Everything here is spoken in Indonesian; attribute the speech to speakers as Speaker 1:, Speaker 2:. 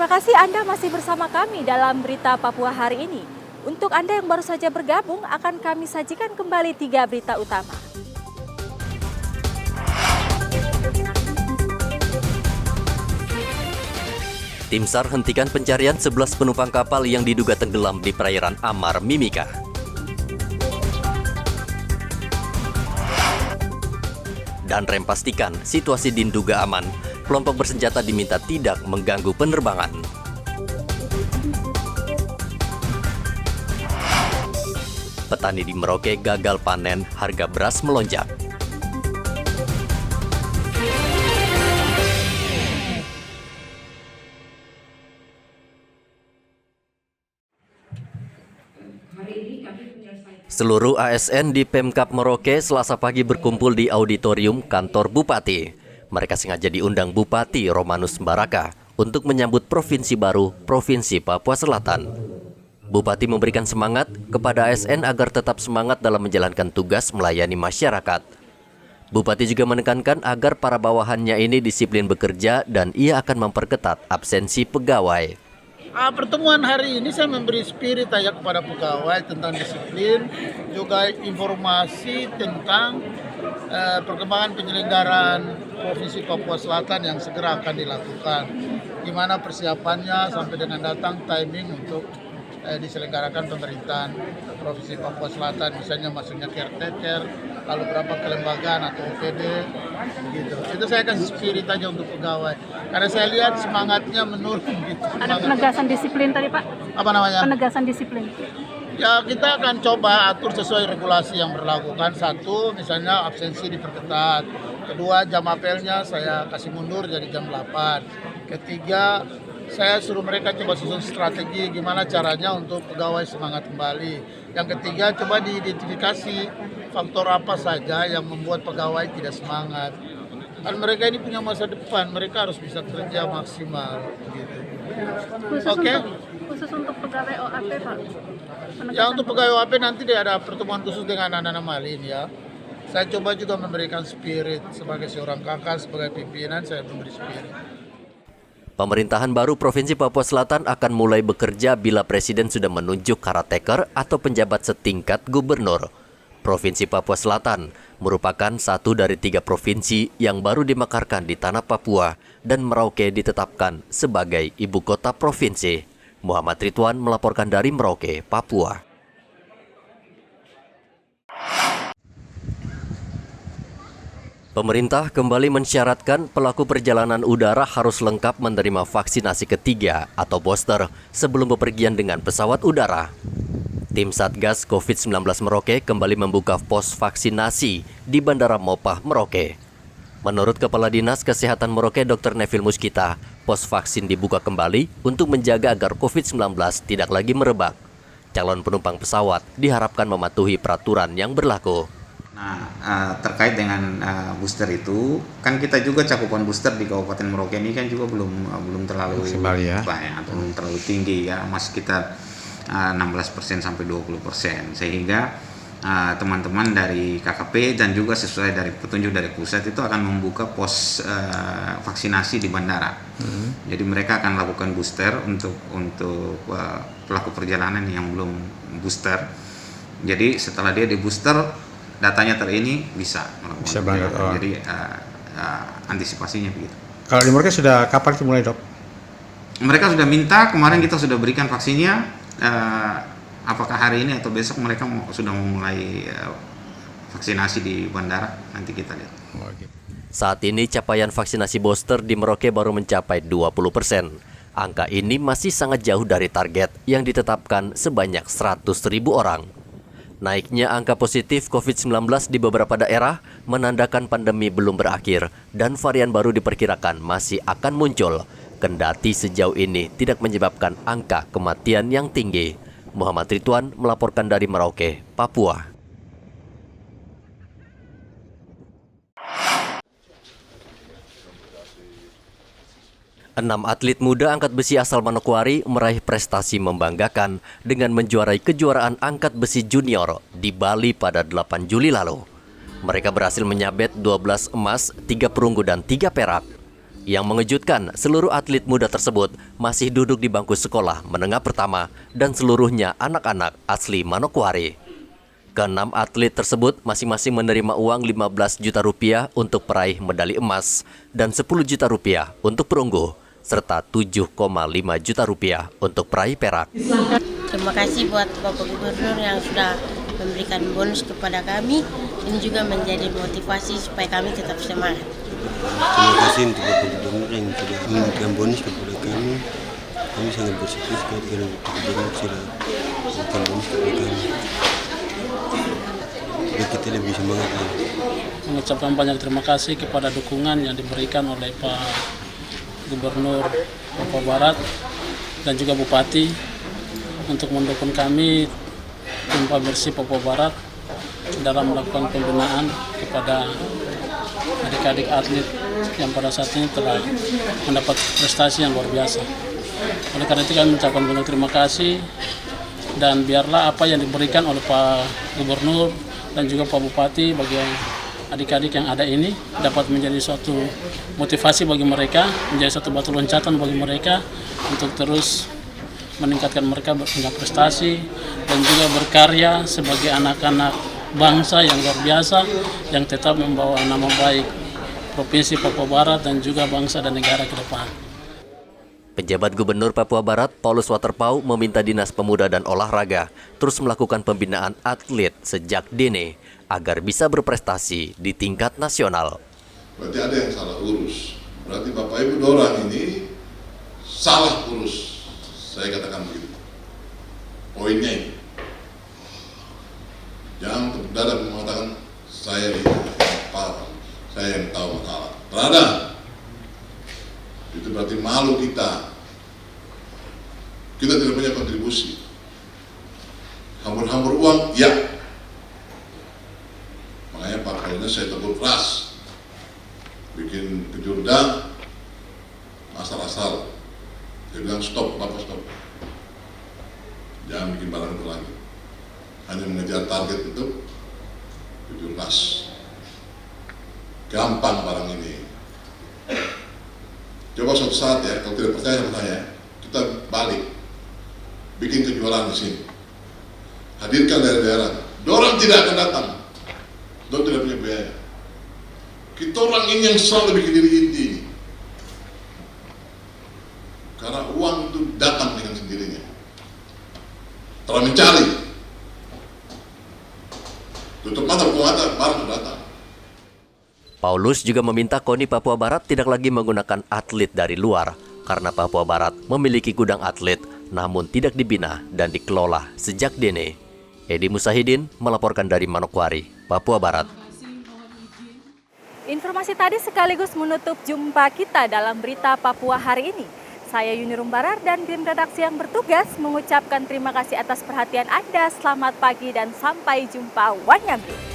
Speaker 1: Terima kasih Anda masih bersama kami dalam Berita Papua hari ini. Untuk Anda yang baru saja bergabung, akan kami sajikan kembali 3 berita utama.
Speaker 2: Tim SAR hentikan pencarian 11 penumpang kapal yang diduga tenggelam di perairan Amar, Mimika. Dan Rem pastikan situasi diduga aman. Kelompok bersenjata diminta tidak mengganggu penerbangan. Petani di Merauke gagal panen, harga beras melonjak. Seluruh ASN di Pemkab Merauke Selasa pagi berkumpul di auditorium kantor Bupati. Mereka sengaja diundang Bupati Romanus Baraka untuk menyambut provinsi baru, Provinsi Papua Selatan. Bupati memberikan semangat kepada ASN agar tetap semangat dalam menjalankan tugas melayani masyarakat. Bupati juga menekankan agar para bawahannya ini disiplin bekerja dan ia akan memperketat absensi pegawai.
Speaker 3: Pertemuan hari ini saya memberi spirit aja kepada pegawai tentang disiplin, juga informasi tentang perkembangan penyelenggaraan Provinsi Papua Selatan yang segera akan dilakukan. Gimana persiapannya sampai dengan datang timing untuk diselenggarakan pemerintahan Provinsi Papua Selatan, misalnya masuknya caretaker, lalu berapa kelembagaan atau OPD, gitu. Itu saya kasih spirit aja untuk pegawai, karena saya lihat semangatnya menurun. Gitu.
Speaker 1: Ada penegasan disiplin tadi Pak?
Speaker 3: Apa namanya?
Speaker 1: Penegasan disiplin.
Speaker 3: Ya kita akan coba atur sesuai regulasi yang berlaku. Kan satu, misalnya absensi diperketat. Kedua, jam apelnya saya kasih mundur jadi jam 8. Ketiga, saya suruh mereka coba susun strategi gimana caranya untuk pegawai semangat kembali. Yang ketiga, coba diidentifikasi faktor apa saja yang membuat pegawai tidak semangat. Kan mereka ini punya masa depan, mereka harus bisa kerja maksimal. Gitu.
Speaker 1: Khusus untuk pegawai OAP Pak?
Speaker 3: Ya untuk pegawai OAP nanti ada pertemuan khusus dengan anak-anak Malin ya. Saya coba juga memberikan spirit sebagai seorang kakak, sebagai pimpinan saya memberi spirit.
Speaker 2: Pemerintahan baru Provinsi Papua Selatan akan mulai bekerja bila Presiden sudah menunjuk caretaker atau penjabat setingkat gubernur. Provinsi Papua Selatan merupakan satu dari 3 provinsi yang baru dimekarkan di tanah Papua dan Merauke ditetapkan sebagai ibu kota provinsi. Muhammad Ridwan melaporkan dari Merauke, Papua. Pemerintah kembali mensyaratkan pelaku perjalanan udara harus lengkap menerima vaksinasi ketiga atau booster sebelum bepergian dengan pesawat udara. Tim Satgas COVID-19 Merauke kembali membuka pos vaksinasi di Bandara Mopah, Merauke. Menurut Kepala Dinas Kesehatan Merauke Dr. Neville Muskita, pos vaksin dibuka kembali untuk menjaga agar COVID-19 tidak lagi merebak. Calon penumpang pesawat diharapkan mematuhi peraturan yang berlaku.
Speaker 4: Nah, terkait dengan booster itu, kan kita juga cakupan booster di Kabupaten Merauke ini kan juga belum terlalu banyak atau belum terlalu tinggi ya, masih sekitar 16% sampai 20%, sehingga teman-teman dari KKP dan juga sesuai dari petunjuk dari pusat itu akan membuka pos vaksinasi di bandara. Jadi mereka akan lakukan booster untuk pelaku perjalanan yang belum booster. Jadi setelah dia di booster, datanya terini bisa
Speaker 5: berangkat.
Speaker 4: Jadi antisipasinya begitu.
Speaker 5: Kalau di Merauke sudah kapan mulai dok?
Speaker 4: Mereka sudah minta, kemarin kita sudah berikan vaksinnya. Apakah hari ini atau besok mereka sudah memulai vaksinasi di bandara? Nanti kita lihat.
Speaker 2: Saat ini capaian vaksinasi booster di Merauke baru mencapai 20%. Angka ini masih sangat jauh dari target yang ditetapkan sebanyak 100.000 orang. Naiknya angka positif COVID-19 di beberapa daerah menandakan pandemi belum berakhir dan varian baru diperkirakan masih akan muncul. Kendati sejauh ini tidak menyebabkan angka kematian yang tinggi. Muhammad Ridwan melaporkan dari Merauke, Papua. Enam atlet muda angkat besi asal Manokwari meraih prestasi membanggakan dengan menjuarai kejuaraan angkat besi junior di Bali pada 8 Juli lalu. Mereka berhasil menyabet 12 emas, 3 perunggu dan 3 perak. Yang mengejutkan, seluruh atlet muda tersebut masih duduk di bangku sekolah menengah pertama dan seluruhnya anak-anak asli Manokwari. Keenam atlet tersebut masing-masing menerima uang 15 juta rupiah untuk peraih medali emas dan 10 juta rupiah untuk perunggu, serta 7,5 juta rupiah untuk peraih perak.
Speaker 6: Terima kasih buat Bapak Gubernur yang sudah memberikan bonus kepada kami. Ini juga menjadi motivasi supaya kami tetap semangat.
Speaker 7: Terima kasih untuk Bapak Gubernur yang sudah memberikan bonus kepada kami. Kami sangat bersyukur sekali karena Bapak Gubernur sudah memberikan bonus kepada kami. Jadi kita lebih semangat lagi.
Speaker 8: Mengucapkan banyak terima kasih kepada dukungan yang diberikan oleh Pak Gubernur Papua Barat dan juga Bupati untuk mendukung kami tim Pembersih Papua Barat dalam melakukan pembinaan kepada adik-adik atlet yang pada saat ini telah mendapat prestasi yang luar biasa. Oleh karena itu kami mengucapkan banyak terima kasih dan biarlah apa yang diberikan oleh Pak Gubernur dan juga Pak Bupati bagi adik-adik yang ada ini dapat menjadi suatu motivasi bagi mereka, menjadi suatu batu loncatan bagi mereka untuk terus meningkatkan mereka punya prestasi dan juga berkarya sebagai anak-anak bangsa yang luar biasa yang tetap membawa nama baik Provinsi Papua Barat dan juga bangsa dan negara ke depan.
Speaker 2: Penjabat Gubernur Papua Barat, Paulus Waterpauw, meminta Dinas Pemuda dan Olahraga terus melakukan pembinaan atlet sejak dini agar bisa berprestasi di tingkat nasional.
Speaker 9: Berarti ada yang salah urus. Berarti Bapak Ibu Dorang ini salah urus. Saya katakan begitu. Poinnya ini. Jangan terdadak mengatakan saya ini apa, saya yang tahu masalah. Terada. Itu berarti malu kita. Kita tidak punya kontribusi. Hambur-hambur uang, ya. Makanya Pak Kapolda saya tegur keras. Bikin kejurda, asal-asal. Dia bilang stop, Bapak stop. Jangan bikin barang itu lagi. Hanya mengejar target untuk kejurnas. Gampang barang ini. Coba suatu saat ya, kalau tidak percaya sama saya, kita balik, bikin kejuaraan di sini, hadirkan daerah-daerah. Dorang tidak akan datang, dorang tidak punya biaya. Kita orang ini yang selalu bikin diri inti ini, karena uang itu datang dengan sendirinya. Telah mencari, tutup mata, buka mata, baru datang.
Speaker 2: Paulus juga meminta KONI Papua Barat tidak lagi menggunakan atlet dari luar karena Papua Barat memiliki gudang atlet namun tidak dibina dan dikelola sejak dini. Edi Musahidin melaporkan dari Manokwari, Papua Barat.
Speaker 1: Informasi tadi sekaligus menutup jumpa kita dalam berita Papua hari ini. Saya Yuni Rumbarar dan tim redaksi yang bertugas mengucapkan terima kasih atas perhatian Anda. Selamat pagi dan sampai jumpa. Wanyambi.